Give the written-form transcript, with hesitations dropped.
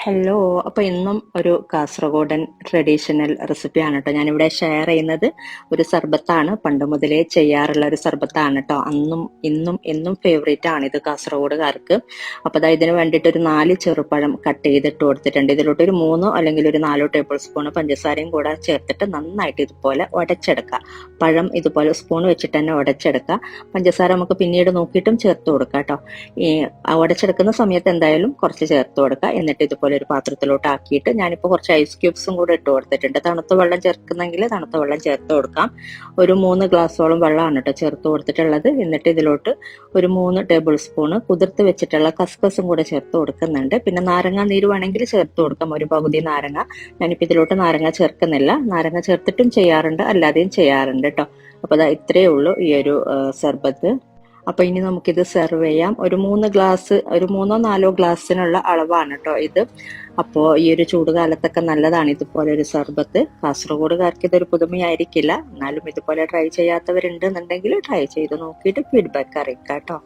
Hello. അപ്പോൾ ഇന്നും ഒരു കാസർഗോഡൻ ട്രഡീഷണൽ റെസിപ്പിയാണ് കേട്ടോ ഞാനിവിടെ ഷെയർ ചെയ്യുന്നത്. ഒരു സർബത്താണ്, പണ്ട് മുതലേ ചെയ്യാറുള്ള ഒരു സർബത്താണ് കേട്ടോ. അന്നും ഇന്നും എന്നും ഫേവറേറ്റ് ആണ് ഇത് കാസർഗോഡുകാർക്ക്. അപ്പോൾ അതാ ഇതിന് വേണ്ടിയിട്ട് ഒരു 4 ചെറുപഴം കട്ട് ചെയ്തിട്ട് കൊടുത്തിട്ടുണ്ട്. ഇതിലോട്ട് ഒരു 3 അല്ലെങ്കിൽ ഒരു 4 ടേബിൾ സ്പൂൺ പഞ്ചസാരയും കൂടെ ചേർത്തിട്ട് നന്നായിട്ട് ഇതുപോലെ ഉടച്ചെടുക്കുക. പഴം ഇതുപോലെ സ്പൂൺ വെച്ചിട്ട് തന്നെ ഉടച്ചെടുക്കുക. പഞ്ചസാര നമുക്ക് പിന്നീട് നോക്കിയിട്ടും ചേർത്ത് കൊടുക്കുക കേട്ടോ. ഈ ഉടച്ചെടുക്കുന്ന സമയത്ത് എന്തായാലും കുറച്ച് ചേർത്ത് കൊടുക്കുക. എന്നിട്ട് ഇതുപോലെ ഒരു പാത്രത്തിലോട്ട് ആക്കിയിട്ട് ഞാനിപ്പോൾ കുറച്ച് ഐസ് ക്യൂബ്സും കൂടെ ഇട്ട് കൊടുത്തിട്ടുണ്ട്. തണുത്ത വെള്ളം ചേർക്കുന്നെങ്കിൽ തണുത്ത വെള്ളം ചേർത്ത് കൊടുക്കാം. ഒരു 3 ഗ്ലാസോളം വെള്ളമാണ് കേട്ടോ ചേർത്ത് കൊടുത്തിട്ടുള്ളത്. എന്നിട്ട് ഇതിലോട്ട് ഒരു 3 ടേബിൾ സ്പൂണ് കുതിർത്ത് വെച്ചിട്ടുള്ള കസ്കസും കൂടെ ചേർത്ത് കൊടുക്കുന്നുണ്ട്. പിന്നെ നാരങ്ങ നീര് വേണമെങ്കിൽ ചേർത്ത് കൊടുക്കാം, ഒരു പകുതി നാരങ്ങ. ഞാനിപ്പോൾ ഇതിലോട്ട് നാരങ്ങ ചേർക്കുന്നില്ല. നാരങ്ങ ചേർത്തിട്ടും ചെയ്യാറുണ്ട്, അല്ലാതെയും ചെയ്യാറുണ്ട് കേട്ടോ. അപ്പോൾ അതാ ഇത്രയേ ഉള്ളൂ ഈ ഒരു സർബത്ത്. അപ്പൊ ഇനി നമുക്കിത് സെർവ് ചെയ്യാം. ഒരു 3 ഗ്ലാസ്, ഒരു 3-4 ഗ്ലാസ്സിനുള്ള അളവാണ് കേട്ടോ ഇത്. അപ്പോൾ ഈ ഒരു ചൂടുകാലത്തൊക്കെ നല്ലതാണ് ഇതുപോലെ ഒരു സർബത്ത്. കാസർഗോഡുകാർക്ക് ഇതൊരു പുതുമയായിരിക്കില്ല, എന്നാലും ഇതുപോലെ ട്രൈ ചെയ്യാത്തവരുണ്ടെന്നുണ്ടെങ്കിൽ ട്രൈ ചെയ്ത് നോക്കിയിട്ട് ഫീഡ്ബാക്ക് അറിയിക്കാം കേട്ടോ.